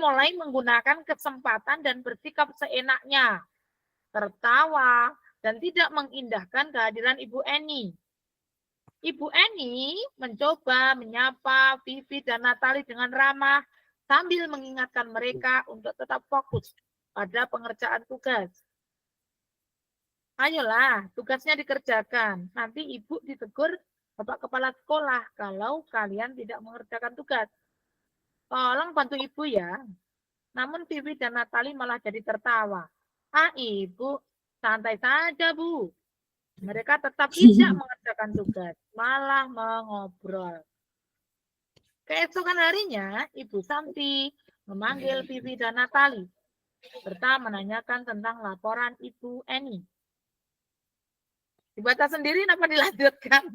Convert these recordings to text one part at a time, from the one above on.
mulai menggunakan kesempatan dan bersikap seenaknya, tertawa, dan tidak mengindahkan kehadiran Ibu Eni. Ibu Eni mencoba menyapa Vivi dan Natali dengan ramah sambil mengingatkan mereka untuk tetap fokus pada pengerjaan tugas. Ayolah, tugasnya dikerjakan. Nanti Ibu ditegur Bapak Kepala Sekolah kalau kalian tidak mengerjakan tugas. Tolong bantu Ibu ya. Namun Vivi dan Natali malah jadi tertawa. Ah, Ibu, santai saja, Bu. Mereka tetap tidak mengerjakan tugas, malah mengobrol. Keesokan harinya, Ibu Santi memanggil Vivi dan Natali, serta menanyakan tentang laporan Ibu Eni. Dibaca sendiri, apa dilanjutkan?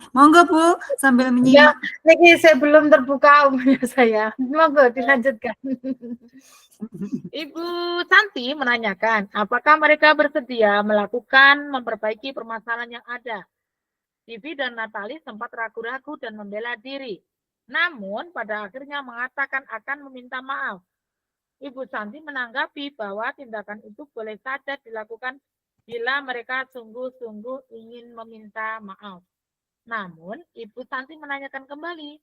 Monggo Bu, sambil menyimak. Ya, ini saya belum terbuka umurnya saya. Monggo dilanjutkan. Ibu Santi menanyakan, apakah mereka bersedia melakukan memperbaiki permasalahan yang ada. Vivi dan Natali sempat ragu-ragu dan membela diri. Namun pada akhirnya mengatakan akan meminta maaf. Ibu Santi menanggapi bahwa tindakan itu boleh saja dilakukan bila mereka sungguh-sungguh ingin meminta maaf. Namun, Ibu Santi menanyakan kembali,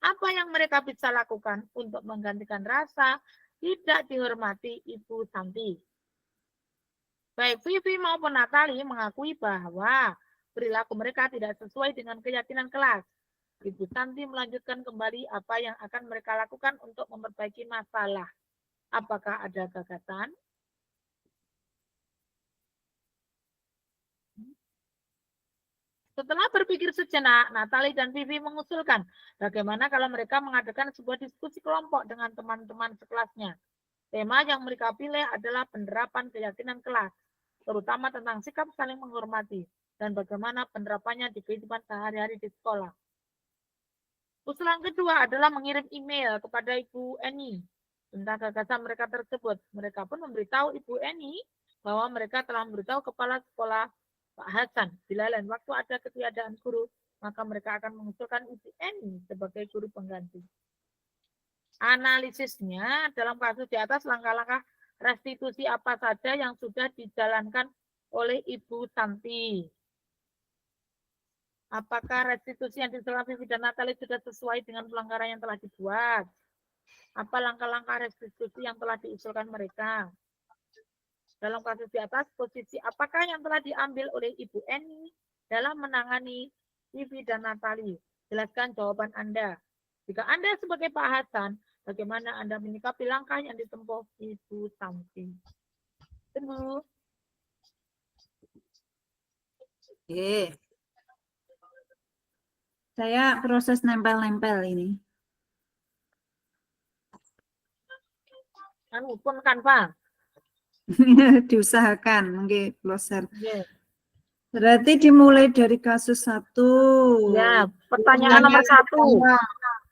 apa yang mereka bisa lakukan untuk menggantikan rasa tidak dihormati Ibu Santi. Baik Vivi maupun Natali mengakui bahwa perilaku mereka tidak sesuai dengan keyakinan kelas. Ibu Santi melanjutkan kembali apa yang akan mereka lakukan untuk memperbaiki masalah. Apakah ada gagasan? Setelah berpikir sejenak, Natali dan Vivi mengusulkan bagaimana kalau mereka mengadakan sebuah diskusi kelompok dengan teman-teman sekelasnya. Tema yang mereka pilih adalah penerapan keyakinan kelas, terutama tentang sikap saling menghormati dan bagaimana penerapannya di kehidupan sehari-hari di sekolah. Usulan kedua adalah mengirim email kepada Ibu Eni tentang gagasan mereka tersebut. Mereka pun memberitahu Ibu Eni bahwa mereka telah memberitahu kepala sekolah Pak Hasan, bila lain waktu ada ketiadaan guru, maka mereka akan mengusulkan Ibu Eni sebagai guru pengganti. Analisisnya dalam kasus di atas langkah-langkah restitusi apa saja yang sudah dijalankan oleh Ibu Santi. Apakah restitusi yang dilakukan Vivi dan Natali sudah sesuai dengan pelanggaran yang telah dibuat? Apa langkah-langkah restitusi yang telah diusulkan mereka? Dalam kasus di atas, posisi apakah yang telah diambil oleh Ibu Eni dalam menangani Vivi dan Natali? Jelaskan jawaban Anda. Jika Anda sebagai Pak Hasan, bagaimana Anda menyikapi langkah yang ditempuh Ibu Santi? Tunggu. Oke. Saya proses nempel-nempel ini. Anu pun kan, Pak? Diusahakan, mungkin closer. Yes. Berarti dimulai dari kasus 1. Ya, pertanyaan nomor 1.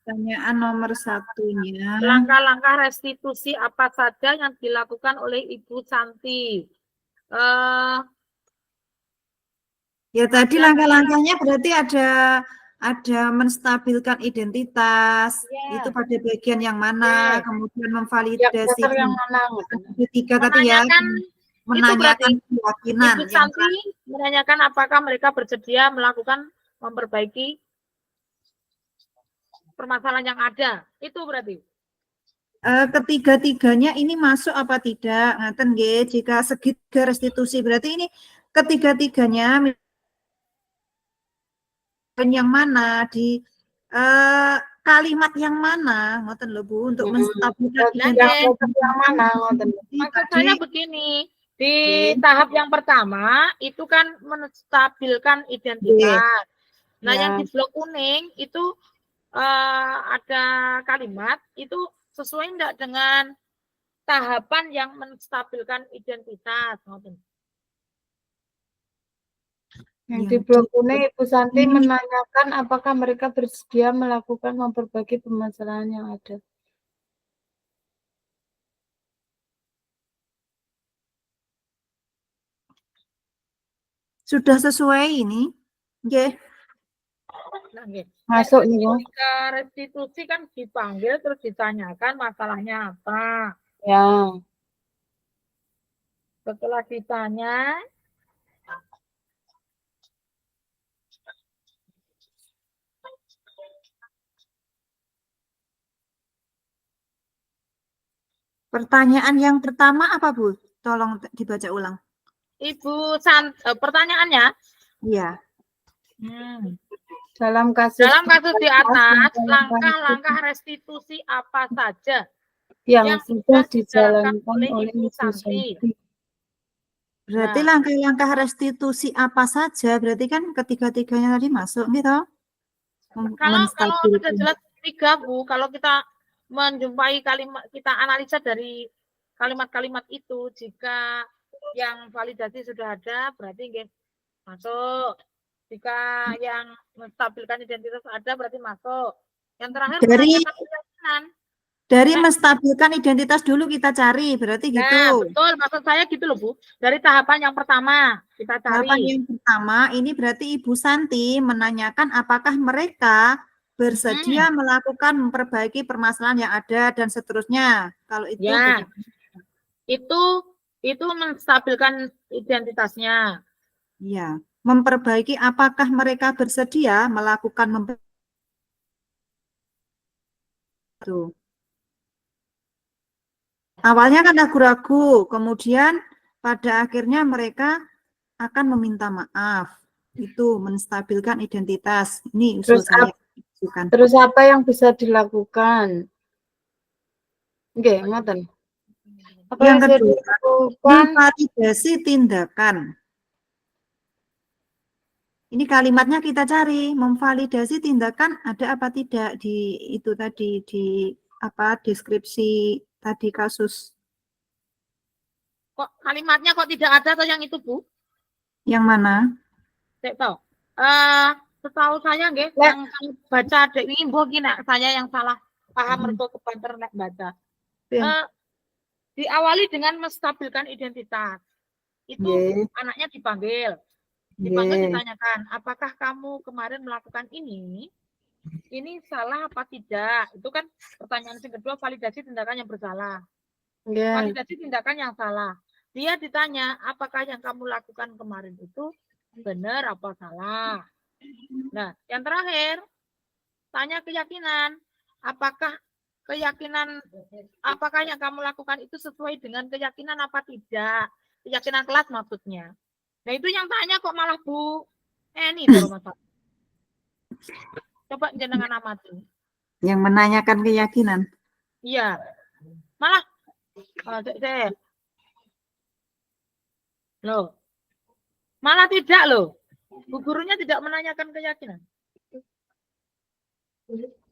Pertanyaan nomor 1-nya. Langkah-langkah restitusi apa saja yang dilakukan oleh Ibu Santi? Ya tadi langkah-langkahnya berarti ada menstabilkan identitas, itu pada bagian yang mana, kemudian memvalidasi yang mana? ketiga tadi ya, menanyakan keyakinan. Ibu Santi menanyakan apakah mereka bersedia melakukan memperbaiki permasalahan yang ada. Itu berarti. Ketiga-tiganya ini masuk apa tidak? Ngaten nggih, jika segitiga restitusi berarti ini ketiga-tiganya yang mana di kalimat yang mana ngoten lho Bu untuk menstabilkan identitas yang mana ngoten. Maksud saya begini, di tahap yang pertama itu kan menstabilkan identitas. Nah, yang di blok kuning itu ada kalimat itu sesuai enggak dengan tahapan yang menstabilkan identitas ngoten. Yang di blok kuning Ibu Santi menanyakan apakah mereka bersedia melakukan memperbaiki permasalahan yang ada. Sudah sesuai ini? Nggih. Nah, nggih. Masuk Nek nih, Bu. ketika restitusi kan dipanggil terus ditanyakan masalahnya apa. Ya. Setelah ditanya, Pertanyaan yang pertama apa, Bu? Tolong dibaca ulang. pertanyaannya, Iya. Dalam kasus dalam kasus di atas, menjalankan langkah-langkah restitusi apa saja yang sudah dijalankan dijalankan oleh oleh Ibu Ibu Santi? Santi. Berarti Nah, langkah-langkah restitusi apa saja? Berarti kan ketiga-tiganya tadi masuk gitu. kalau sudah Menstabilkan. jelas 3, Bu, kalau kita menjumpai kalimat, kita analisa dari kalimat-kalimat itu, jika yang validasi sudah ada, berarti nggih masuk. Jika yang menstabilkan identitas ada, berarti masuk. Yang terakhir menanyakan keyakinan. Dari menstabilkan identitas dulu kita cari, berarti gitu. Nah, betul, maksud saya gitu loh, Bu. Dari tahapan yang pertama kita Tahapan cari. yang pertama ini berarti Ibu Santi menanyakan apakah mereka bersedia melakukan memperbaiki permasalahan yang ada dan seterusnya. Kalau itu Ya, bagaimana? itu menstabilkan identitasnya. Ya, memperbaiki apakah mereka bersedia melakukan itu. Awalnya kan ragu-ragu, kemudian pada akhirnya mereka akan meminta maaf. Itu menstabilkan identitas. Ini usul saya. Terus apa yang bisa dilakukan? Oke, ngoten. Apa Yang yang bisa kedua, dilakukan? memvalidasi tindakan. Ini kalimatnya kita cari, memvalidasi tindakan ada apa tidak di itu tadi di apa deskripsi tadi kasus. Kok kalimatnya kok tidak ada atau yang itu, Bu? Yang mana? Saya tahu. Setahu saya nggih, yang baca dek wingi mbok iki nek saya yang salah paham mergo kebanter nek baca. Diawali dengan menstabilkan identitas. Itu anaknya dipanggil. Ditanyakan, apakah kamu kemarin melakukan ini? Ini salah apa tidak? Itu kan pertanyaan yang kedua, validasi tindakan yang bersalah. Validasi tindakan yang salah. Dia ditanya, apakah yang kamu lakukan kemarin itu benar apa salah? Nah, yang terakhir, tanya keyakinan. Apakah yang kamu lakukan itu sesuai dengan keyakinan apa tidak? Keyakinan kelas maksudnya. Nah, itu yang tanya kok malah Bu Eni baru masalah. Coba jenengan amati. Yang menanyakan keyakinan. Iya. Malah loh. Malah tidak loh. Bu gurunya tidak menanyakan keyakinan.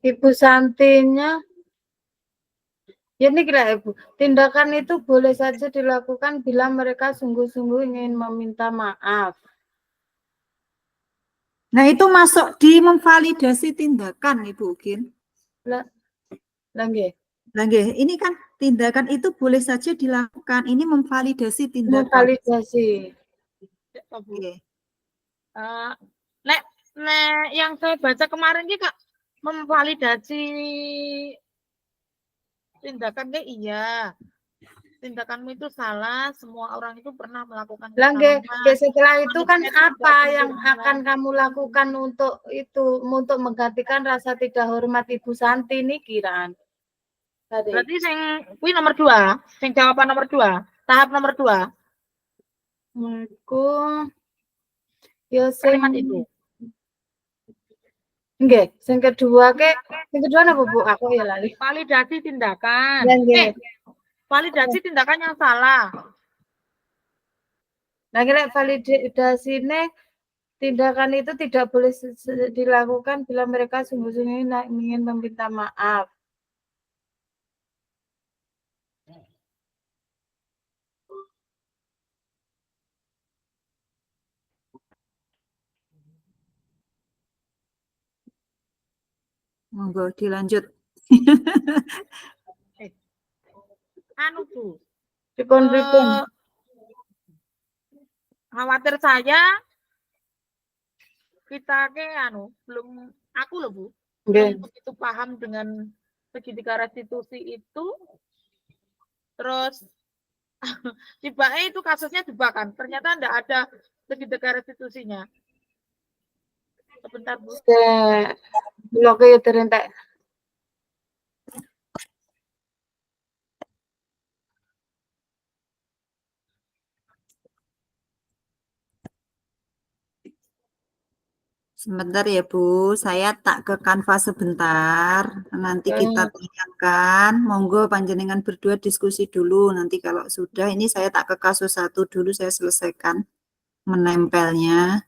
Ibu Santinya, ya ini kira Ibu, tindakan itu boleh saja dilakukan bila mereka sungguh-sungguh ingin meminta maaf. Nah, itu masuk di memvalidasi tindakan, Ibu Ugin. Ini kan tindakan itu boleh saja dilakukan. Ini memvalidasi tindakan. Memvalidasi. Oke. Nek yang saya baca kemarin ini Kak, memvalidasi tindakan iya. Tindakanmu itu salah, semua orang itu pernah melakukan kesalahan. Setelah itu kan apa yang akan kamu lakukan untuk menggantikan rasa tidak hormat Ibu Santi ini kiraan? Berarti kuwi nomor 2, sing jawaban nomor 2, tahap nomor 2. Menurutku ya kalimat itu. Nggih, sing kedua apa Bu? Aku ya lali. Validasi tindakan. Validasi tindakan yang salah. Nah, kira validasi ini tindakan itu tidak boleh dilakukan bila mereka sungguh-sungguh ingin meminta maaf. Monggo dilanjut. Anu Bu. Khawatir saya kita belum Aku loh Bu, Nggih. begitu paham dengan segitiga restitusi itu, terus tiba itu kasusnya jebakan, ternyata enggak ada segitiga restitusinya. Sebentar Bu. Blok ya terentek. Sebentar ya Bu, saya tak ke Canva sebentar. Nanti kita tayangkan. Monggo panjenengan berdua diskusi dulu. Nanti kalau sudah, ini saya tak ke kasus 1 dulu, saya selesaikan menempelnya.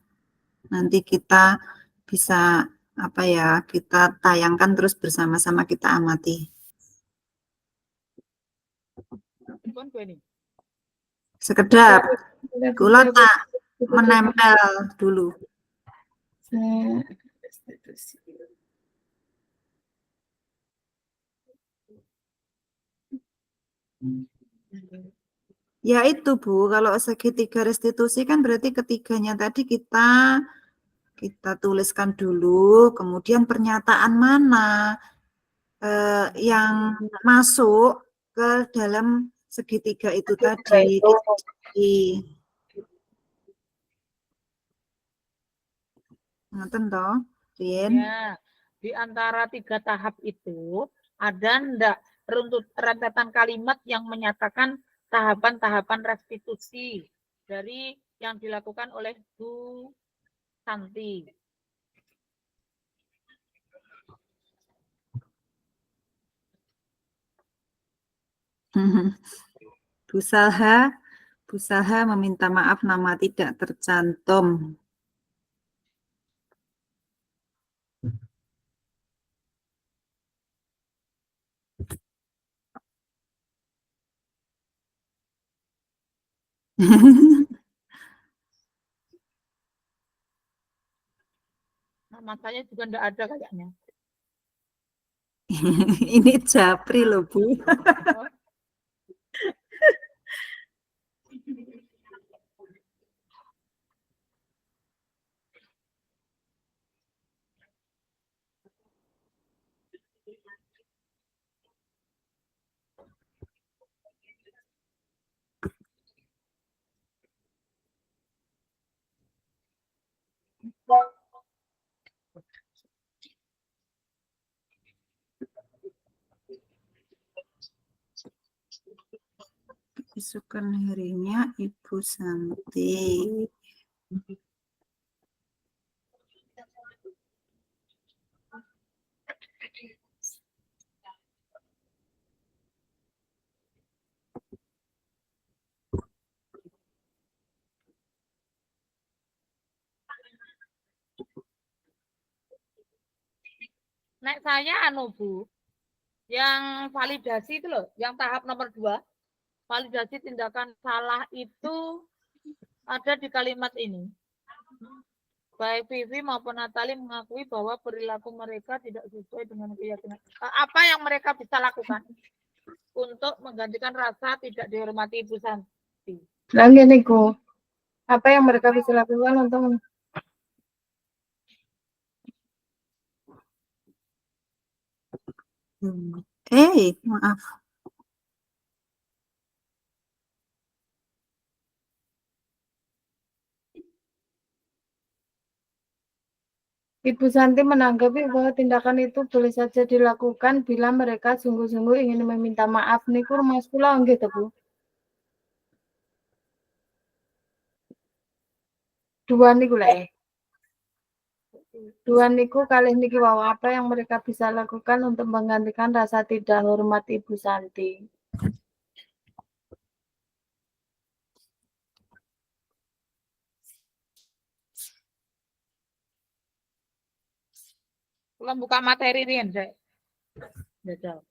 Nanti kita bisa apa ya, kita tayangkan terus bersama-sama kita amati. Sekedap, kula tak menempel dulu. Ya itu Bu, kalau segitiga restitusi kan berarti ketiganya tadi kita tuliskan dulu, kemudian pernyataan mana yang masuk ke dalam segitiga itu tadi. Ngoten toh, Rin? Ya, di antara 3 tahap itu ada ndak rentetan kalimat yang menyatakan tahapan-tahapan restitusi dari yang dilakukan oleh Bu Santi. Busaha meminta maaf nama tidak tercantum. Nama saya juga ndak ada kayaknya. Ini Japri loh Bu. Keesokan harinya Ibu Santi. Nek saya Bu, yang validasi itu loh, yang tahap nomor 2, validasi tindakan salah itu ada di kalimat ini. Baik Vivi maupun Natali mengakui bahwa perilaku mereka tidak sesuai dengan keyakinan. Apa yang mereka bisa lakukan untuk menggantikan rasa tidak dihormati Ibu Santi? Lagi niku, apa yang mereka bisa lakukan untuk Maaf. Ibu Santi menanggapi bahwa tindakan itu boleh saja dilakukan bila mereka sungguh-sungguh ingin meminta maaf. Niku Mas kula nggih to Bu. Dua niku lek. Dua niku kalih niki wau apa yang mereka bisa lakukan untuk menggantikan rasa tidak hormat Ibu Santi. Kula buka materi riyen, Dek. Jajal.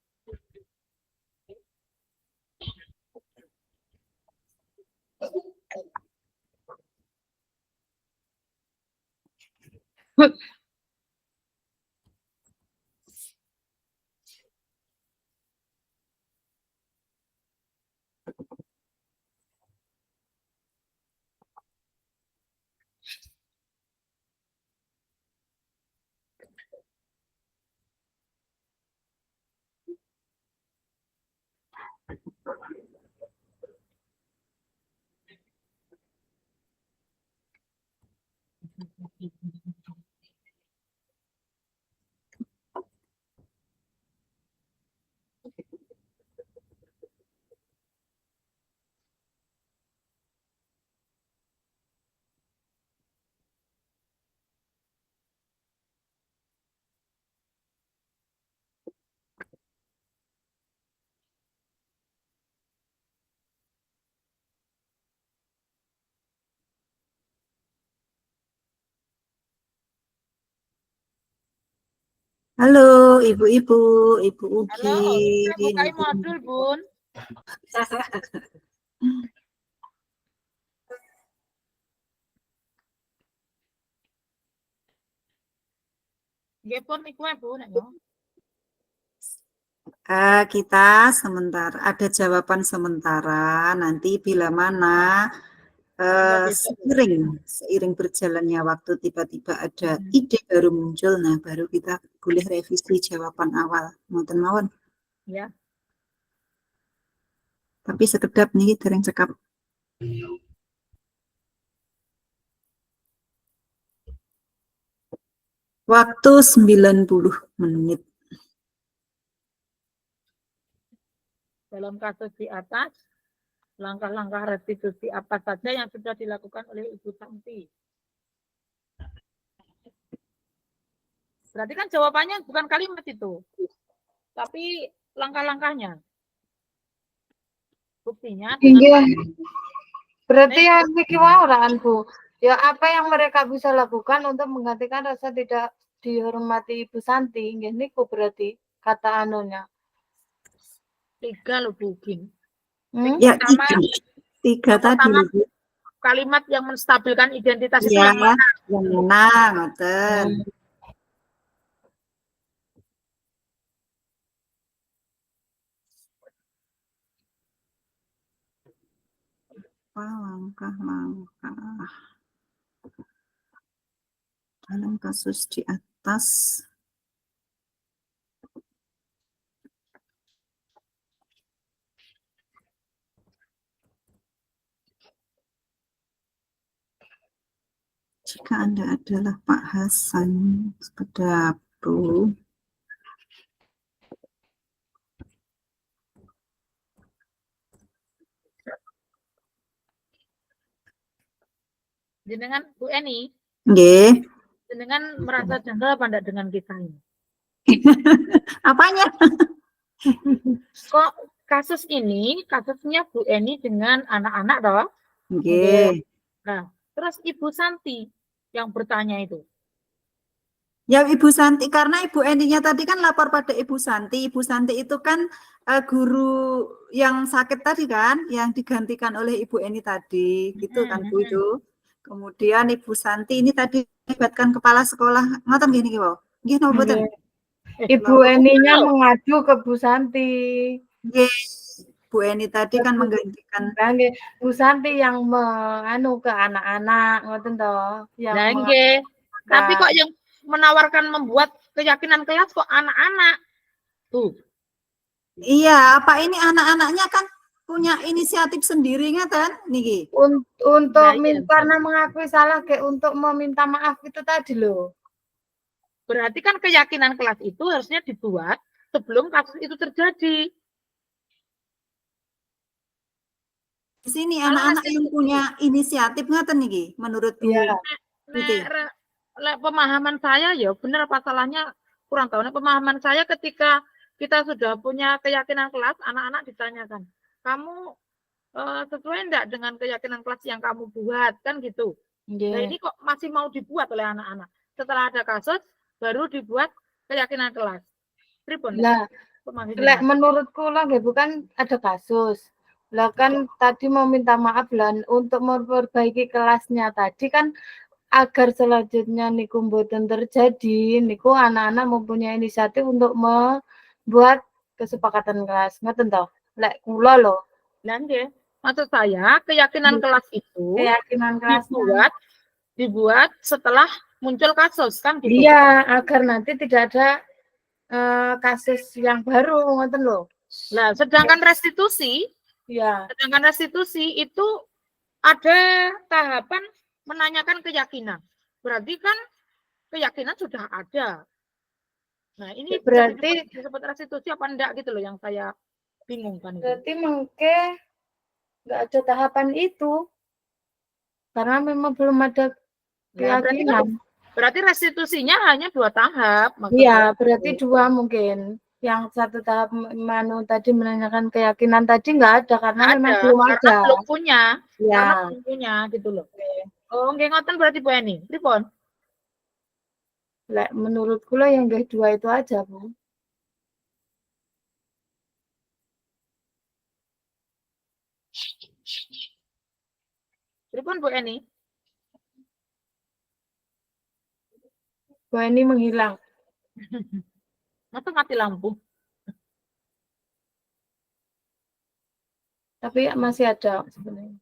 Halo, Ibu-ibu, Ibu Halo, Ugi. saya bukain modul, Bun. Nggih pun niku ae, Bu, nek mau. Kita sementara ada jawaban sementara. Nanti bila mana Tanggal besok. seiring berjalannya waktu tiba-tiba ada ide baru muncul, nah baru kita boleh revisi jawaban awal. Ngoten mawon. Ya. Tapi sekedap nih dereng cekap. Waktu 90 menit. Dalam kasus di atas, langkah-langkah restitusi apa saja yang sudah dilakukan oleh Ibu Santi? Berarti kan jawabannya bukan kalimat itu, tapi langkah-langkahnya. Buktinya dengan Berarti yang niki waran, Bu. Ya apa yang mereka bisa lakukan untuk menggantikan rasa tidak dihormati Ibu Santi? Nggih niku berarti kata anunya. 3 loh, Bu Ging. Ya, Pertama, tiga yang tadi. pertama, kalimat yang menstabilkan identitas itu Ya, yang mana? yang mana, ngoten. Langkah-langkah dalam kasus di atas. Jika Anda adalah Pak Hasan Sepedapu, Jenengan Bu Eni, nggih. jenengan merasa janggal apa enggak dengan kita ini? Apanya? Kok kasusnya Bu Eni dengan anak-anak toh? Nggih. Nah, terus Ibu Santi yang bertanya itu. Ya Ibu Santi, karena Ibu Eninya tadi kan lapor pada Ibu Santi. Ibu Santi itu kan guru yang sakit tadi kan, yang digantikan oleh Ibu Eni tadi, gitu kan Bu itu. Kemudian Ibu Santi ini tadi melibatkan kepala sekolah, ngoten gini Bu. Nggih napa mboten? Ibu Eninya mengadu ke Bu Santi. Nggih. Bu Eni tadi kan menggantikan. Bu Santi yang ke anak-anak, ngoten toh. Nah, nggih. Tapi kok yang menawarkan membuat keyakinan kelas kok anak-anak? Tuh. Iya, apa ini anak-anaknya kan punya inisiatif sendiri ngeten niki. Untuk karena mengakui salah untuk meminta maaf itu tadi loh. Berarti kan keyakinan kelas itu harusnya dibuat sebelum kasus itu terjadi. Di sini anak-anak yang punya inisiatif ngeten niki menurut Bu. Iya. Pemahaman saya ya benar apa salahnya kurang tahu. Pemahaman saya ketika kita sudah punya keyakinan kelas, anak-anak ditanyakan, kamu sesuai enggak dengan keyakinan kelas yang kamu buat kan gitu. Nah ini kok masih mau dibuat oleh anak-anak. Setelah ada kasus baru dibuat keyakinan kelas. Lah, menurutku lah bukan ada kasus. Lah kan tadi mau minta maaf lah untuk memperbaiki kelasnya tadi kan agar selanjutnya niku mboten terjadi, niku anak-anak mempunyai inisiatif untuk membuat kesepakatan kelas. Ngoten toh? Lek kula lho. Lah nggih. Maksud saya keyakinan kelas itu dibuat setelah muncul kasus kan gitu. Iya, agar nanti tidak ada kasus yang baru ngoten loh. Nah, sedangkan restitusi itu ada tahapan menanyakan keyakinan. Berarti kan keyakinan sudah ada. Nah, ini berarti disebut restitusi apa enggak gitu loh yang saya bingung kan. Berarti mungkin enggak ada tahapan itu. Karena memang belum ada keyakinan. Berarti restitusinya hanya 2 tahap. Iya, berarti 2 mungkin. Yang satu tahap tadi menanyakan keyakinan tadi enggak ada karena memang belum ada. Karena belum punya. Ya. Karena belum punya gitu loh. Oh, nggih ngoten berarti Bu Eni. Pripun? Lek menurutku lah yang dua itu aja, Bu. Pripun Bu Eni? Bu Eni menghilang. Masa mati lampu? Tapi masih ada sebenarnya.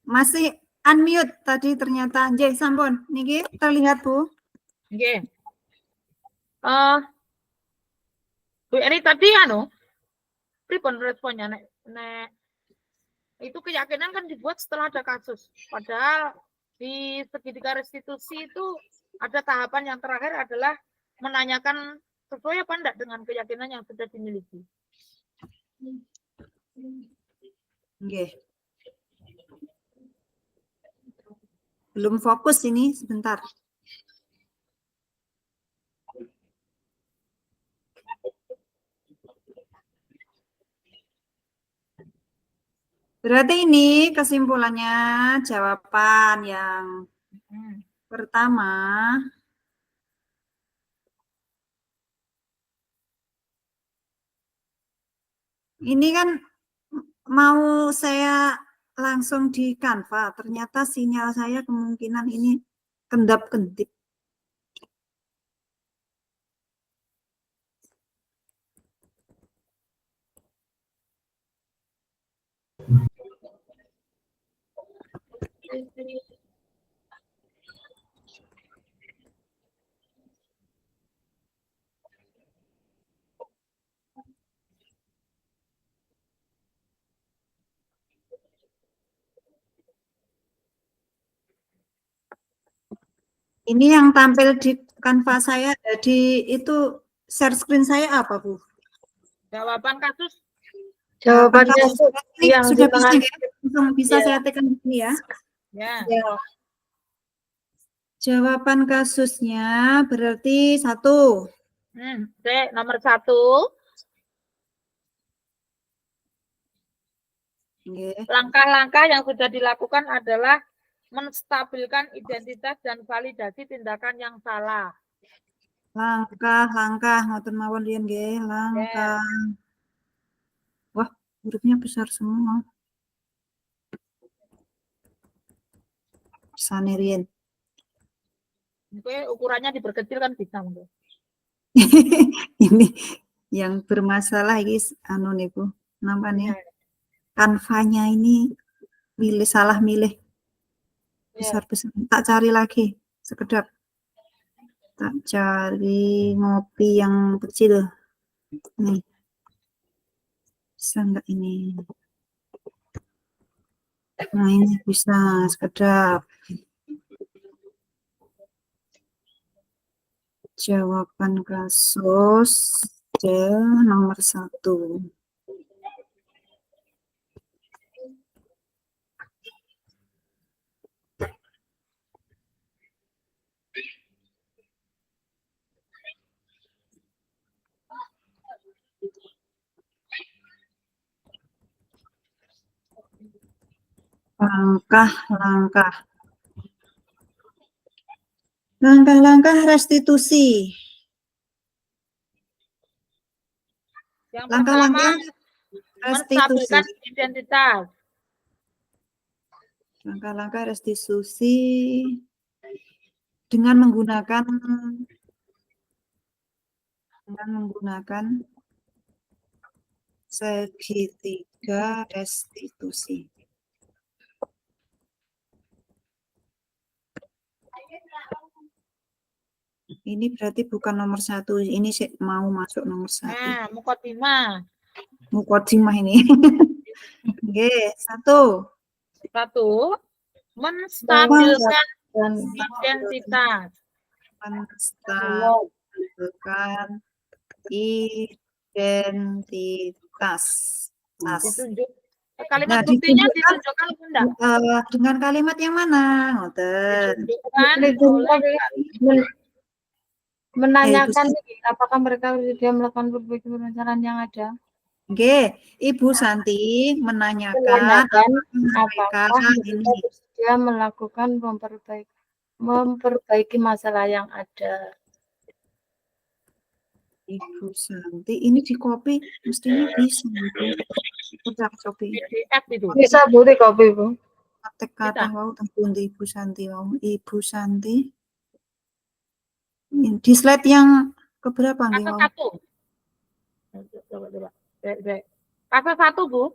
Masih unmute tadi ternyata. Nggih, sampun. Niki terlihat, Bu. Nggih. Bu Eni tadi pripun responnya nek itu keyakinan kan dibuat setelah ada kasus. Padahal di segitiga restitusi itu ada tahapan yang terakhir adalah menanyakan sesuai apa enggak dengan keyakinan yang sudah dimiliki. Nggih. Belum fokus ini, sebentar. Berarti ini kesimpulannya jawaban yang pertama. Ini kan mau saya langsung di Canva, ternyata sinyal saya kemungkinan ini kendap-kendip. Ini yang tampil di Canva saya, di itu share screen saya apa, Bu? Jawaban kasus. Jawaban kasus yang sudah bisa, ya? Langsung bisa saya tekan di sini ya. Ya. Jawaban kasusnya berarti 1. Nomor 1. Langkah-langkah yang sudah dilakukan adalah menstabilkan identitas dan validasi tindakan yang salah. Langkah-langkah ngoten mawon riyen nggih, langkah. Wah, hurufnya besar semua. Besane riyen. Ukurannya diperkecil kan bisa, Bu. Ini yang bermasalah ini niku. Napa nih? Canva-nya ini salah milih. Besar-besar. Tak cari lagi sekedap. Tak cari ngopi yang kecil. Nih. Bisa enggak ini? Nah, ini bisa sekedap. Jawaban kasus nomor 1. Langkah-langkah. Langkah-langkah restitusi. Langkah-langkah restitusi. Menstabilkan identitas. Langkah-langkah restitusi dengan menggunakan segitiga restitusi. Ini berarti bukan nomor 1. Ini mau masuk nomor 1. Nah, mukotimah. Mukotimah ini. Oke, 1. Menstabilkan identitas. Menstabilkan identitas. Ditunjuk. Kalimat buktinya ditunjukkan enggak? Dengan kalimat yang mana? Ngoten. Menanyakan apakah mereka sudah melakukan berbagai pembicaraan yang ada. Oke, Ibu Santi menanyakan Menanyakan apakah apakah mereka mereka ini bersedia melakukan memperbaiki masalah yang ada. Ibu Santi ini di copy mestinya bisa Ibu. Udah copy. PDF itu. Bisa Bu di copy Bu. Ketik kata mau tentang Ibu Santi mau Ibu Santi. Di slide yang keberapa nih Fase mau? 1. Coba. Fase 1 Bu.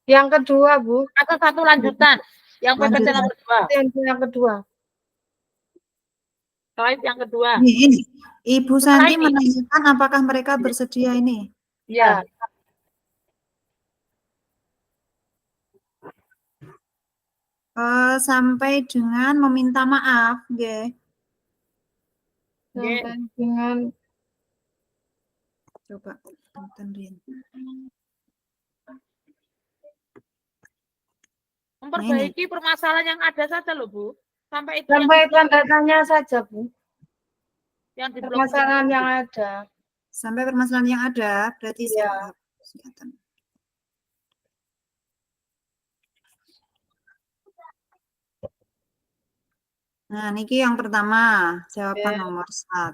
Yang kedua Bu. Fase 1 lanjutan. Yang PPT Lanjutan. nomor 2. Yang kedua. Slide yang kedua. Ini. Ibu Setelah Santi ini. menanyakan apakah mereka bersedia ini. Ya. Sampai dengan meminta maaf, nggih. Sampai dengan Coba tonton Rin. Memperbaiki permasalahan yang ada saja loh Bu. Sampai itu sampai tanda tanya saja Bu. yang di blok Permasalahan yang ada. Sampai permasalahan yang ada, berarti Ya. saya Nah, niki yang pertama, jawaban nomor 1.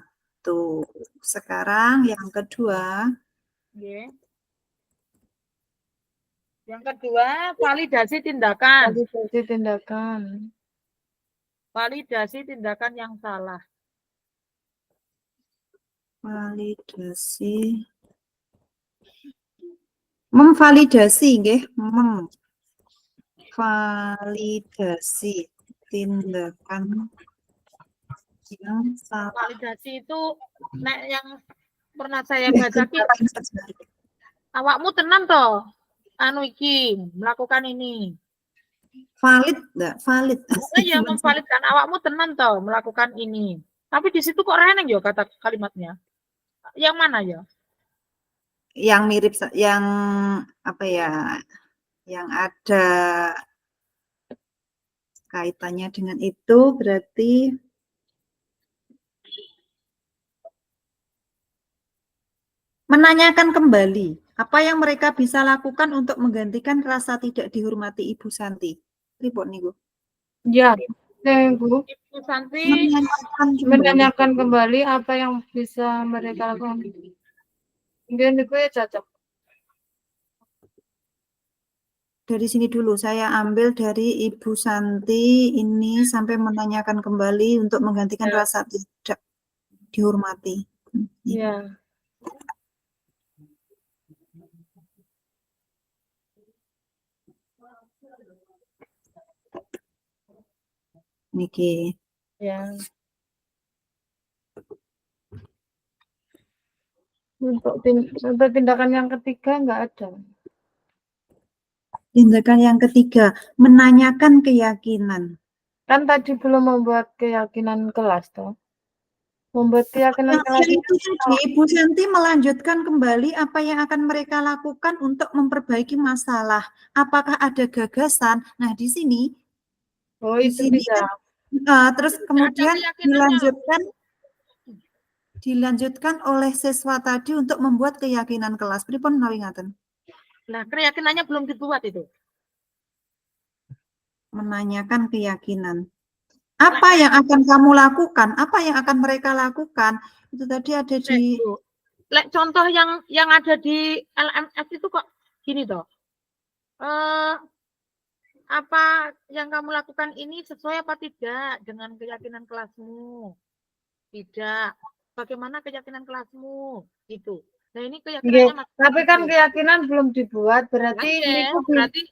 Sekarang yang kedua. Yang kedua, validasi tindakan. Validasi tindakan. Validasi tindakan yang salah. Validasi. Memvalidasi, nggih, validasi tindakan yang salah. Validasi itu yang pernah saya bacakan. Awakmu tenan toh, anu iki melakukan ini. Valid enggak? Valid. Iya, memvalidkan awakmu tenan toh melakukan ini. Tapi di situ kok reneng ya kata kalimatnya. Yang mana ya? Yang mirip, yang apa ya? Yang ada kaitannya dengan itu berarti menanyakan kembali apa yang mereka bisa lakukan untuk menggantikan rasa tidak dihormati Ibu Santi. Ribut nih Bu. Ya, Bu. Ibu Santi menanyakan kembali apa yang bisa mereka lakukan. Mungkin itu ya cocok. Dari sini dulu saya ambil dari Ibu Santi ini sampai menanyakan kembali untuk menggantikan rasa tidak dihormati. Iya. Niki. Ya. Untuk tindakan yang ketiga enggak ada. Tindakan yang ketiga, menanyakan keyakinan. Kan tadi belum membuat keyakinan kelas toh. Membuat keyakinan kelas itu tadi Ibu Santi melanjutkan kembali apa yang akan mereka lakukan untuk memperbaiki masalah. Apakah ada gagasan? Nah, di sini di itu sini bisa. Terus kemudian dilanjutkan oleh siswa tadi untuk membuat keyakinan kelas. Pripun menawi ngaten? Nah, keyakinannya belum dibuat itu. Menanyakan keyakinan. Apa yang akan kamu lakukan? Apa yang akan mereka lakukan? Itu tadi ada di contoh yang ada di LMS itu kok gini toh. Apa yang kamu lakukan ini sesuai apa tidak dengan keyakinan kelasmu? Tidak. Bagaimana keyakinan kelasmu? Itu. Nah, ini keyakinannya tapi kan keyakinan belum dibuat, berarti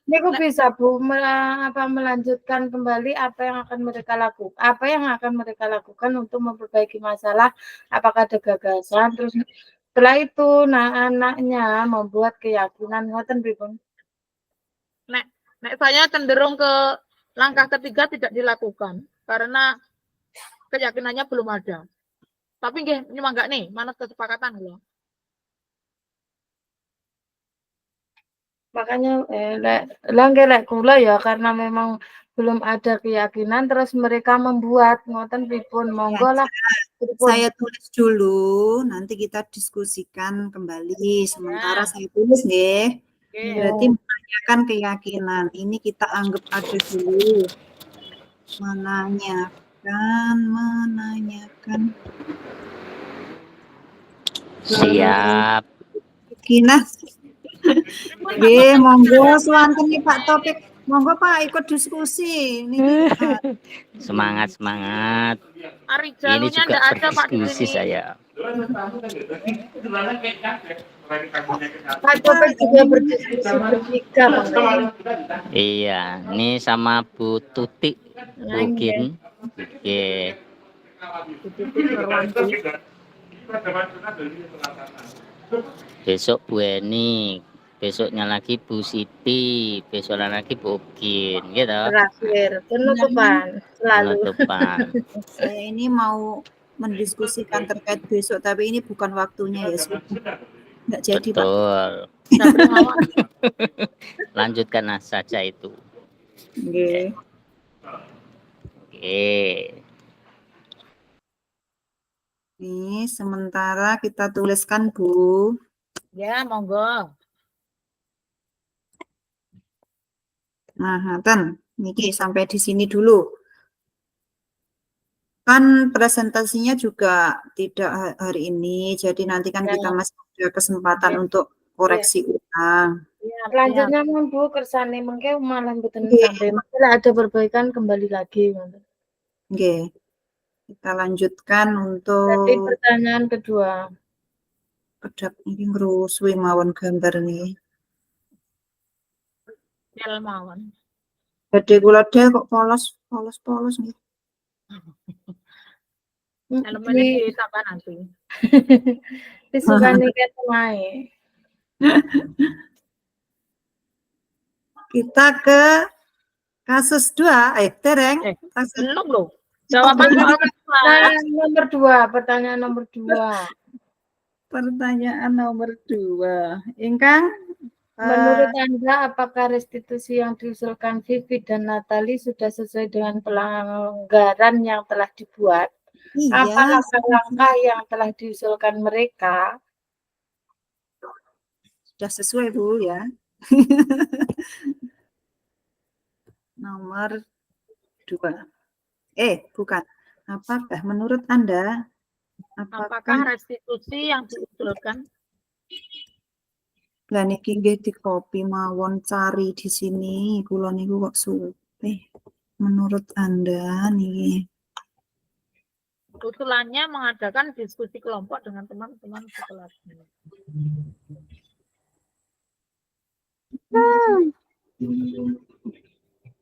niku bisa Bu melanjutkan kembali apa yang akan mereka lakukan. Apa yang akan mereka lakukan untuk memperbaiki masalah, apakah ada gagasan, terus setelah itu anaknya membuat keyakinan ngoten pripun? Nek saya cenderung ke langkah ketiga tidak dilakukan karena keyakinannya belum ada. Tapi nggih, ini enggak nih, mana kesepakatan loh. Makanya lek kula ya karena memang belum ada keyakinan terus mereka membuat ngoten pripun monggo lah pripun. Saya tulis dulu, nanti kita diskusikan kembali. Sementara Ya. saya tulis nggih. Oke. Berarti menanyakan keyakinan. Ini kita anggap ada dulu. Menanyakan. Siap. Keyakinan. Nggih, monggo swanten nih Pak Topik. Monggo Pak ikut diskusi. Ini Semangat. Ari Ini Jalunya juga enggak ada Pak di berdiskusi sini. saya. Pak Topik juga berdiskusi bertiga Bang. Iya, ini sama Bu Tuti Bukin. Oke. Besok Bu Eni, besoknya lagi Bu Siti, besoknya lagi Bu Bukin, gitu. Terakhir penutupan selalu. Penutupan. saya ini mau mendiskusikan terkait besok, tapi ini bukan waktunya ya, sudah. Enggak jadi, Pak. Betul. Sabri mawon. Lanjutkan saja itu. Nggih. Oke. Nih, sementara kita tuliskan, Bu. Ya, monggo. Nah, Haten, niki sampai di sini dulu. Kan presentasinya juga tidak hari ini, jadi nanti kan kita masih ada kesempatan untuk koreksi ulang. Ya, Selanjutnya Bu kersane mengke malah mboten Nggih. sampai masalah ada perbaikan kembali lagi. Oke. Kita lanjutkan Berarti untuk pertanyaan kedua. kedap ini ngrusui mawon gambar nih. Del mawon. Badhe kula del kok polos nih. Elemennya ditambah nanti. Disukani ketemae. Kita ke kasus 2, tereng. Belum loh. Jawaban soal kedua. Pertanyaan nomor 2. Pertanyaan nomor 2. Ingkang Menurut Anda, apakah restitusi yang diusulkan Vivi dan Natali sudah sesuai dengan pelanggaran yang telah dibuat? iya, Apa langkah-langkah yang telah diusulkan mereka? sudah sesuai Bu ya. Nomor 2. Bukan. Apakah menurut Anda Apakah restitusi yang diusulkan? Lah niki nggih dikopi mawon cari di sini. Kula niku kok suwe. Menurut Anda nih. Usulannya mengadakan diskusi kelompok dengan teman-teman sekelasnya.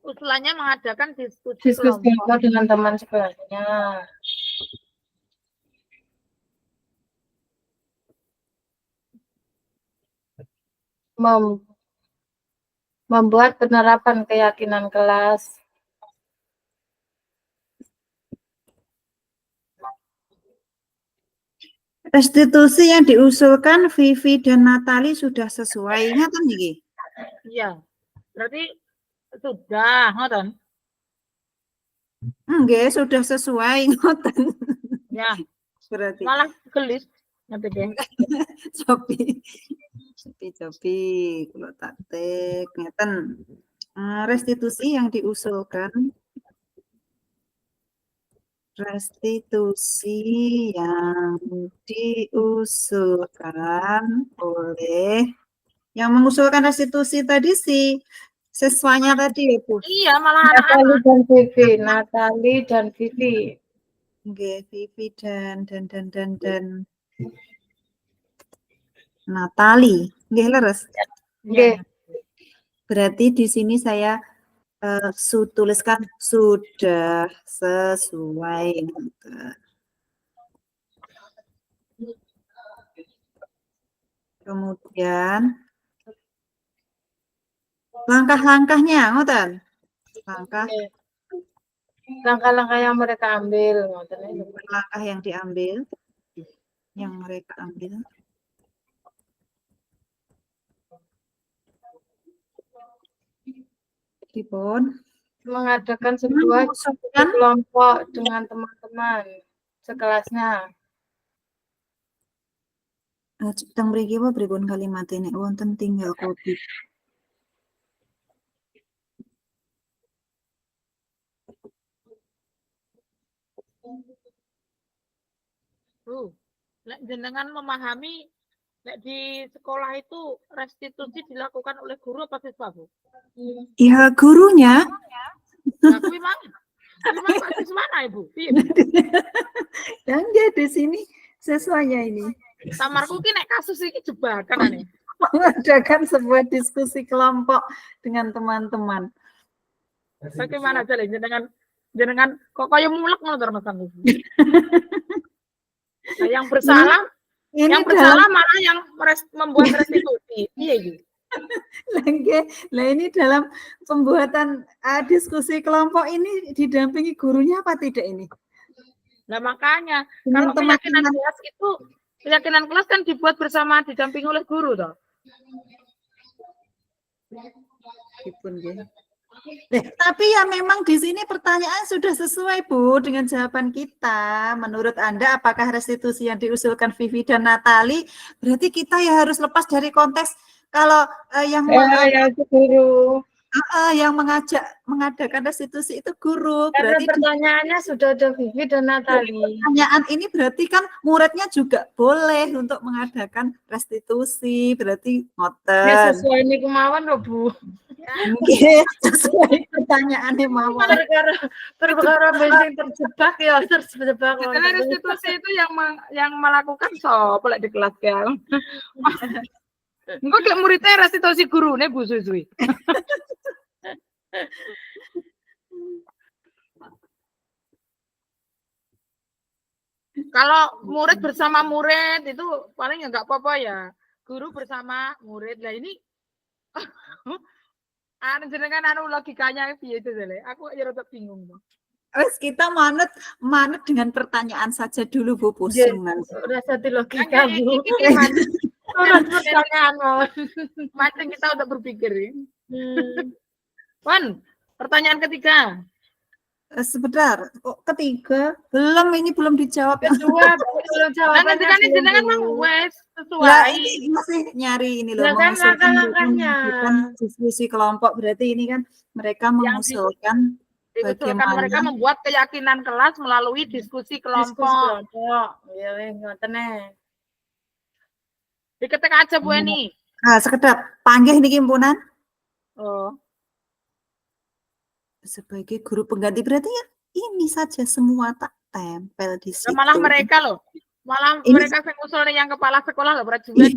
Usulannya mengadakan diskusi kelompok dengan teman sekelasnya. Membuat penerapan keyakinan kelas. Restitusi yang diusulkan Vivi dan Natali sudah sesuai. Ingatan niki? Iya. Berarti sudah, ngoten. Nggih, sudah sesuai ngoten. Ya. Berarti Malah gelis nanti deh. Cobi kalau taktik ngeten. Restitusi yang diusulkan oleh yang mengusulkan restitusi tadi si siswanya tadi ya Bu. Iya, malah Natali dan Vivi. Nggih, Vivi dan Natali. Nggih leres. Nggih. Berarti di sini saya tuliskan sudah sesuai. Kemudian langkah-langkahnya, ngoten. Langkah-langkah yang mereka ambil, langkah yang diambil, yang mereka ambil. Dipun mengadakan sebuah mengusulkan kelompok dengan teman-teman sekelasnya. teng mriki apa pripun kalimat nek wonten tinggal kopi. Bu, lek jenengan memahami lek di sekolah itu restitusi dilakukan oleh guru apa siswa, Bu? Ya gurunya. Nah, kuwi mang Pak siswana, Ibu. Piye? Ya enggak di sini sesuanya ini. Samarku ki nek kasus iki jebakan ane. Mengadakan sebuah diskusi kelompok dengan teman-teman. Bagaimana aja jenengan kok kaya mulek ngono to Mas Agus. Nah, yang bersalah malah yang membuat restitusi. Iya iki. Lah ini dalam pembuatan diskusi kelompok ini didampingi gurunya apa tidak ini? Nah, makanya Dengan kalau keyakinan kelas kan dibuat bersama didampingi oleh guru toh. Tapi ya memang di sini pertanyaan sudah sesuai Bu dengan jawaban kita. Menurut Anda apakah restitusi yang diusulkan Vivi dan Natali berarti kita ya harus lepas dari konteks kalau yang guru. yang mengadakan restitusi itu guru. Karena Berarti pertanyaannya sudah ada Vivi dan Natali. Pertanyaan ini berarti kan muridnya juga boleh untuk mengadakan restitusi. Berarti ngoten. Ya sesuai ini kemauan loh Bu. Mungkin sesuai pertanyaannya mau. Perkara bensin terjebak ya terjebak. Karena restitusi itu yang melakukan boleh di kelas kan. Engko kayak muridnya restitusi gurune Bu Susui. Kalau murid bersama murid itu paling ya nggak apa-apa ya. Guru bersama murid. Lah ini jenengan logikanya piye itu Zale? Aku ya rada bingung tuh. Wes kita manut dengan pertanyaan saja dulu Bu, pusing nanti. Udah satu logika Bu. Mancing kita udah berpikir. Wan, pertanyaan ketiga. Sebentar, kok ketiga? Ini belum dijawab. Kedua belum jawabannya. Kan jenengan mau wes sesuai. Lah, ini masih nyari ini loh. Kan langkah-langkahnya. Diskusi kelompok berarti ini kan mereka mengusulkan bagaimana mereka membuat keyakinan kelas melalui diskusi kelompok. Ya ngoten. Diketik aja Bu Eni. Nah, sekedap panggih niki impunan. Oh. Sebagai guru pengganti berarti ya ini saja semua tak tempel di situ. Malah mereka loh. Mereka yang usulnya yang kepala sekolah loh prajurit.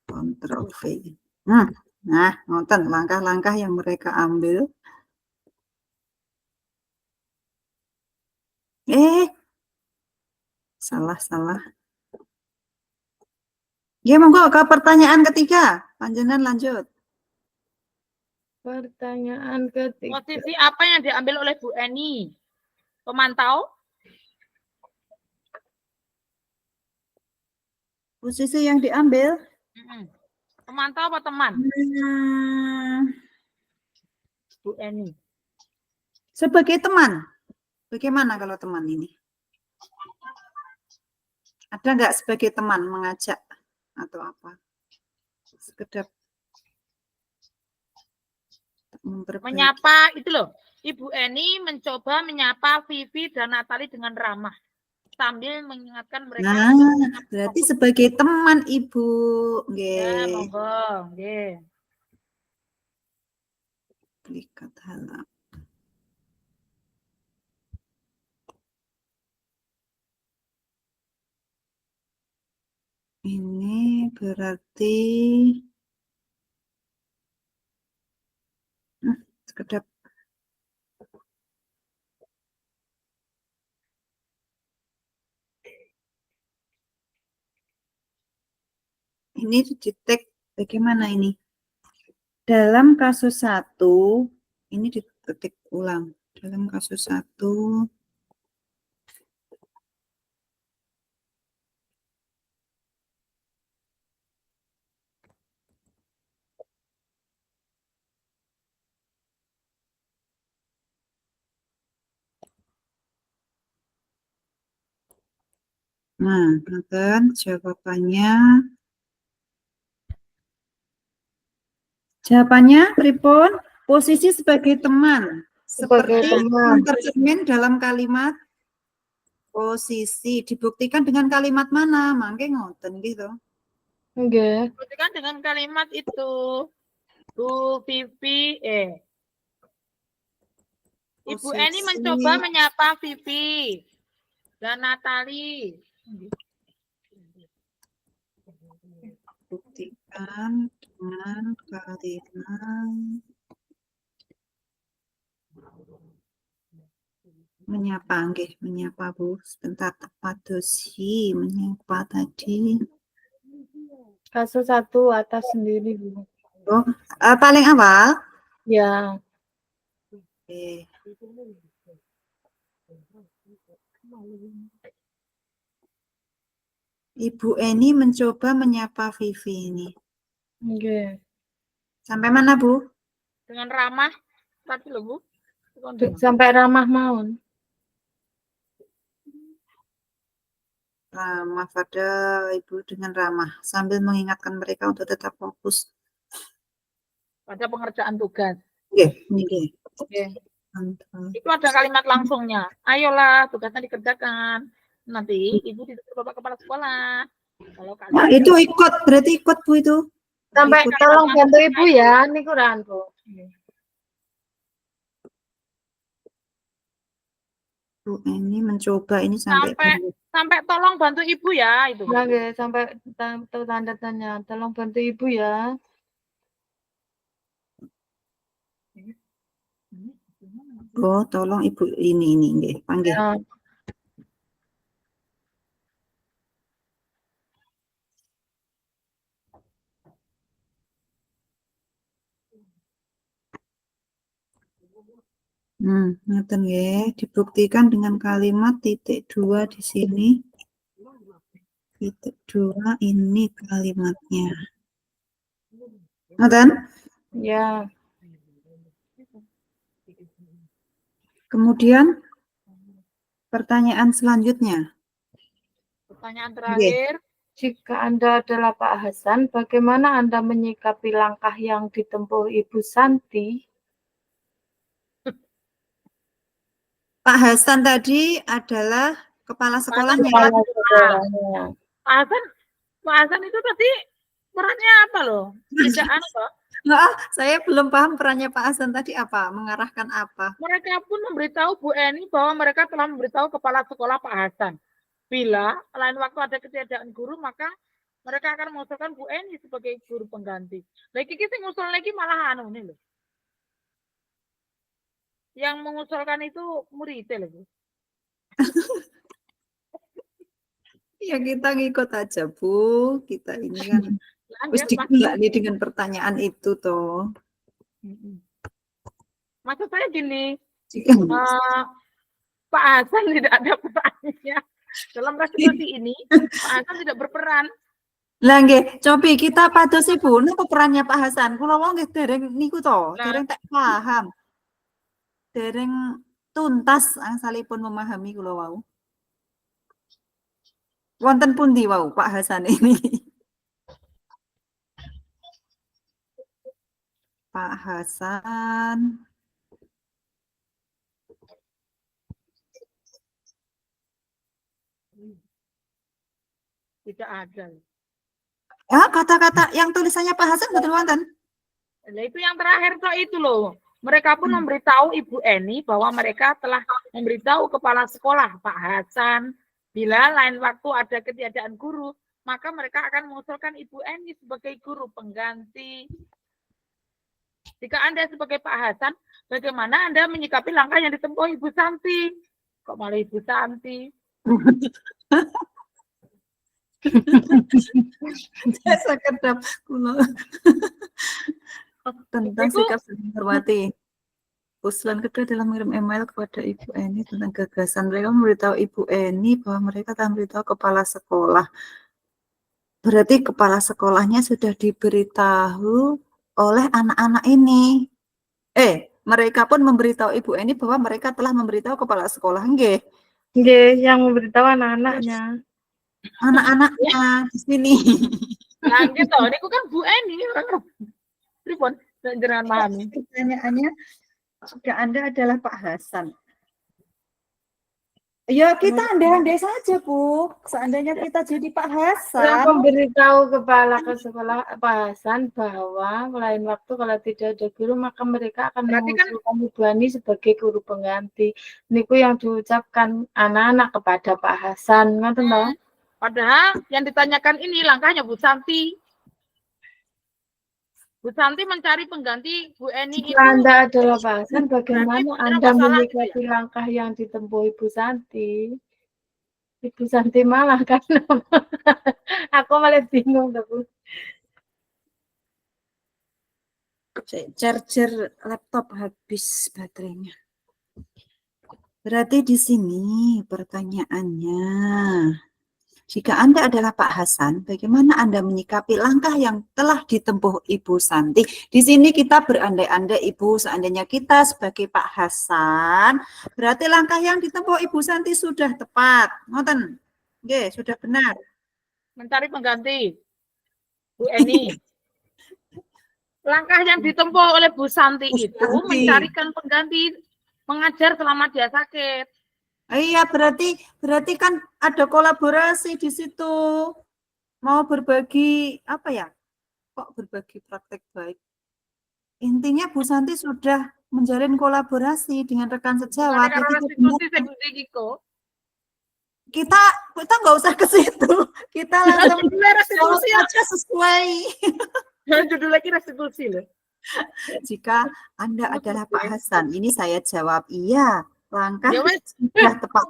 Kontrol V. Nah, nonton langkah-langkah yang mereka ambil. Salah. Ya, monggo ke pertanyaan ketiga. Panjenengan lanjut. Pertanyaan ketiga. Posisi apa yang diambil oleh Bu Eni? Pemantau? Posisi yang diambil? Pemantau apa teman? Bu Eni. Sebagai teman. Bagaimana kalau teman ini? Ada nggak sebagai teman mengajak atau apa? Sekedar menyapa itu loh. Ibu Eni mencoba menyapa Vivi dan Natali dengan ramah sambil mengingatkan mereka. Nah, berarti sebagai teman Ibu. Ya, monggo, nggih. Lihat halaman. Ini berarti sekedap ini dicetek bagaimana ini? Dalam kasus 1 ini diketik ulang. Dalam kasus 1 Nah, kan jawabannya. Jawabannya, pripun? Posisi sebagai teman. Sebagai Seperti teman. tercermin dalam kalimat posisi. Dibuktikan dengan kalimat mana? Mangke ngoten gitu. Nggih. Buktikan dengan kalimat itu. Bu Vivi, Ibu Eni Posisi. mencoba menyapa Vivi dan Natali. Buktikan dengan kalimat menyapa, nggih, menyapa Bu. Sebentar tepat dosi menyapa tadi. Kasus 1 atas sendiri, Bu. Oh, paling awal. Ya. Oke. Ibu Eni mencoba menyapa Vivi ini. Nggih. Sampai mana, Bu? Dengan ramah tadi loh, Bu. Sampai ramah maun. Ramah pada Ibu dengan ramah sambil mengingatkan mereka untuk tetap fokus pada pengerjaan tugas. Oke, ini. Oke. Itu ada kalimat langsungnya. Ayolah, tugasnya dikerjakan. Nanti Ibu ditutup Bapak Kepala Sekolah. Kalau Nah, itu ikut, berarti ikut Bu itu. Sampai ikut. tolong bantu Ibu ya, niku rantu. Bu Eni mencoba ini sampai tolong bantu Ibu ya itu. Oke, sampai tanda tanya, tolong bantu Ibu ya. Oh, tolong Ibu ini nggih, panggil. Ya. Ngeten nggih, dibuktikan dengan kalimat titik 2 di sini. Titik 2 ini kalimatnya. Ngeten? Ya. Kemudian pertanyaan selanjutnya. Pertanyaan terakhir. Jika Anda adalah Pak Hasan, bagaimana Anda menyikapi langkah yang ditempuh Ibu Santi? Pak Hasan tadi adalah kepala sekolahnya. Kepala sekolahnya. Pak Hasan itu tadi perannya apa loh? Tidak apa? Saya belum paham perannya Pak Hasan tadi apa, mengarahkan apa. Mereka pun memberitahu Bu Eni bahwa mereka telah memberitahu kepala sekolah Pak Hasan. Bila lain waktu ada ketiadaan guru, maka mereka akan mengusulkan Bu Eni sebagai guru pengganti. Lagi kita ngusul lagi malah anu nih loh. Yang mengusulkan itu muridnya lagi. Ya kita ngikut aja Bu, kita ini kan harus digulai dengan pertanyaan itu toh. Maksud saya gini, Pak Hasan tidak ada perannya dalam restitusi ini. Pak Hasan tidak berperan. Lah nggih, cobi kita pados Ibu, napa perannya Pak Hasan? Kula wong nggih dereng niku to, dereng tak paham. Dereng tuntas angsalipun memahami kula wau. Wonten pundi wau Pak Hasan ini? Pak Hasan. Tidak ada. Ya, kata-kata yang tulisannya Pak Hasan betul wonten. Nah, itu yang terakhir toh itu loh. Mereka pun memberitahu Ibu Eni bahwa mereka telah memberitahu kepala sekolah Pak Hasan bila lain waktu ada ketiadaan guru, maka mereka akan mengusulkan Ibu Eni sebagai guru pengganti. Jika Anda sebagai Pak Hasan, bagaimana Anda menyikapi langkah yang ditempuh Ibu Santi? Kok malah Ibu Santi? Sekedap kula tentang sikap saling menghormati. Usulan kedua dalam mengirim email kepada Ibu Eni tentang gagasan mereka memberitahu Ibu Eni bahwa mereka telah memberitahu kepala sekolah. Berarti kepala sekolahnya sudah diberitahu oleh anak-anak ini. Mereka pun memberitahu Ibu Eni bahwa mereka telah memberitahu kepala sekolah, nggih. Nggih, yang memberitahu anak-anaknya. anak-anaknya di sini. Nah, gitu. Niku kan Bu Eni. Pripun jenengan pahami? Pertanyaannya, jika Anda adalah Pak Hasan. Ya, kita andai-andai saja, Bu. Seandainya kita jadi Pak Saya Hasan. memberitahu kepala ke sekolah Pak Hasan bahwa lain waktu kalau tidak ada guru maka mereka akan Berarti kan- mengusulkan Ibu Ani sebagai guru pengganti. Niku yang diucapkan anak-anak kepada Pak Hasan, ngoten toh? Padahal yang ditanyakan ini langkahnya Bu Santi. Bu Santi mencari pengganti Bu Eni itu. Jika Anda adalah Pak Hasan, bagaimana Berarti ada Anda masalah menyikapi langkah yang ditempuh Ibu Santi? Ibu Santi malah kan. Aku malah bingung tuh, Bu. Charger laptop habis baterainya. Berarti di sini pertanyaannya, jika Anda adalah Pak Hasan, bagaimana Anda menyikapi langkah yang telah ditempuh Ibu Santi? Di sini kita berandai-andai Ibu, seandainya kita sebagai Pak Hasan, berarti langkah yang ditempuh Ibu Santi sudah tepat. Ngoten? Oke, sudah benar. Mencari pengganti Bu Eni. Langkah yang ditempuh oleh Bu Santi Bu itu Santi. mencarikan pengganti mengajar selama dia sakit. Iya, berarti kan ada kolaborasi di situ. Mau berbagi apa ya? Kok berbagi praktek baik? Intinya Bu Santi sudah menjalin kolaborasi dengan rekan sejawat. Karena Jadi restitusi segitiga. kita nggak usah ke situ. Kita langsung Judulnya restitusi ya. aja sesuai. Judul lagi restitusi loh. Jika Anda adalah Pak Hasan, ini saya jawab iya. Langkah Ya wes. sudah tepat.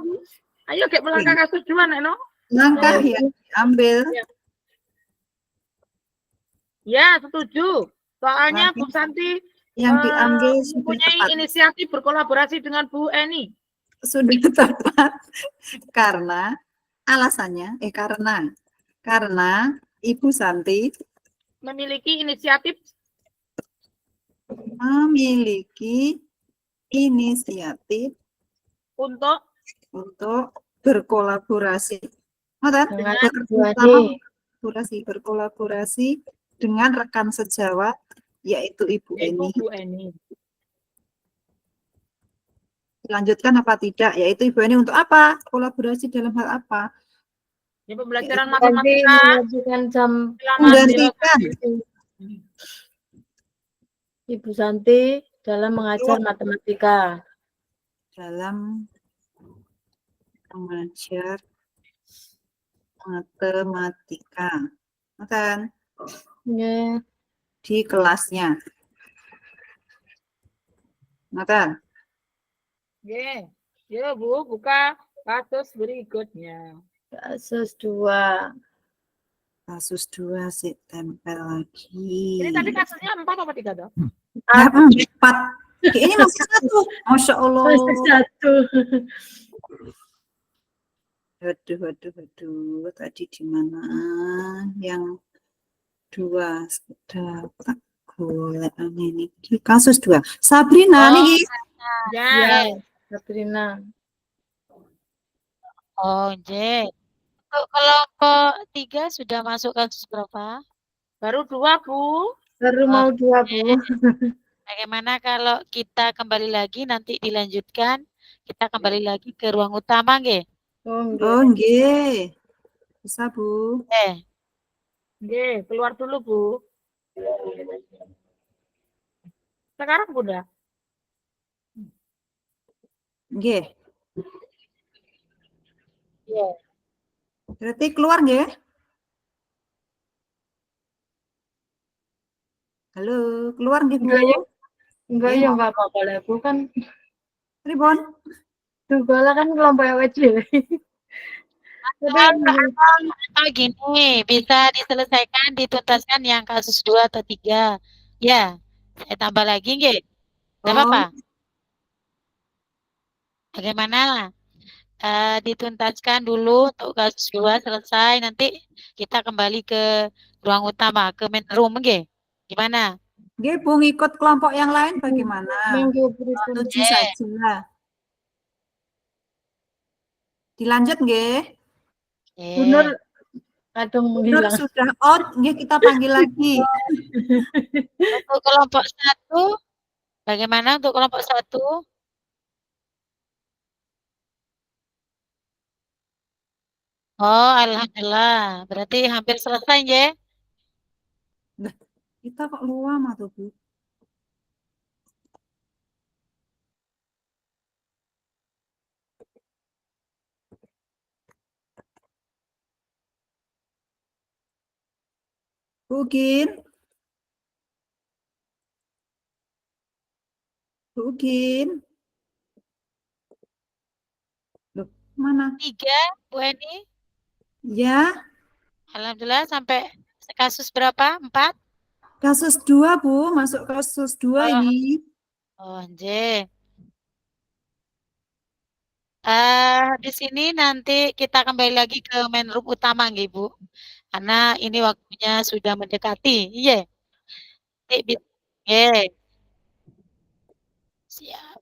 Ayo kayak melangkah kasus dua nek no. Langkah yang diambil Ya, setuju. Soalnya Langkah Bu Santi yang diambil sudah mempunyai tepat. inisiatif berkolaborasi dengan Bu Eni. Sudah tepat karena alasannya karena Ibu Santi Memiliki inisiatif untuk berkolaborasi. Dengan Berkolaborasi dengan rekan sejawat yaitu Ibu Eni. Bu Eni. Dilanjutkan apa tidak? Yaitu Ibu Eni untuk apa? Kolaborasi dalam hal apa? Ya, pembelajaran Nanti matematika mengajukan jam Menggantikan Ibu Santi dalam mengajar matematika. Dalam mengajar matematika. Kan? Ya. Di kelasnya. Kan? Oke. Yuk Bu, buka kasus berikutnya. Kasus 2. Kasus 2 sih tempel lagi. Ini tadi kasusnya 4 apa 3 dong? 4. Ini masih 1. Masya Allah. Masih 1. Waduh. Tadi di mana? Yang 2 sudah tak boleh ini. Kasus 2. Sabrina nih. Ya. Sabrina. Oh, J. Untuk kelompok 3 sudah masuk kasus berapa? Baru 2, Bu. Baru mau 2, Bu. Bagaimana kalau kita kembali lagi nanti dilanjutkan, kita kembali lagi ke ruang utama, nggih? Oh, nggih. Bisa, Bu. Nggih, keluar dulu, Bu. Sekarang Bunda. Nggih. Iya. Berarti keluar nggih? Halo, keluar nggih, Bu? Enggak ya enggak apa-apa lah, Bu kan. Pripun? Tugala kan kelompok WC. Atau gini, bisa diselesaikan, dituntaskan yang kasus 2 atau 3. Ya, saya tambah lagi, nggih? Tidak apa-apa? Bagaimana? Dituntaskan dulu untuk kasus 2 selesai, nanti kita kembali ke ruang utama, ke main room, nggih? Gimana? Nggih, Bu, ngikut kelompok yang lain bagaimana? Setuju saja. Dilanjut nggih? Bu Nur kadang Nur menghilang. sudah out, nggih kita panggil lagi. Untuk kelompok 1, bagaimana untuk kelompok 1? Oh, alhamdulillah. Berarti hampir selesai ya? Kita kok lama tuh, Bu? Ugin. Ugin. Loh, mana? 3, Bu Eni. Ya, Alhamdulillah sampai kasus berapa? 4? kasus 2, Bu. Masuk kasus 2 Oh, ini. oh anjir. Di sini nanti kita kembali lagi ke main room utama nggih, Bu. Karena ini waktunya sudah mendekati. Iya. Nggih. Siap.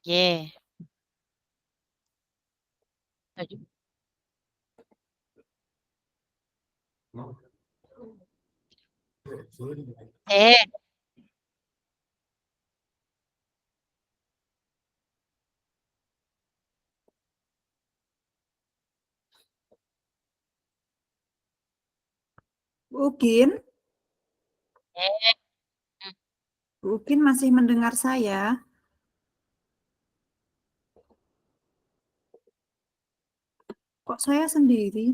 Nggih. Eh, Ugin, eh. Ugin masih mendengar saya? Kok saya sendiri?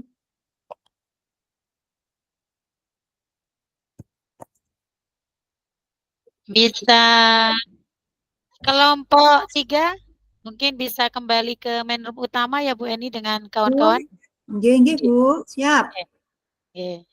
Bisa kelompok 3 mungkin bisa kembali ke main room utama ya Bu Eni dengan kawan-kawan. Nggih, nggih, Bu. Siap. Oke.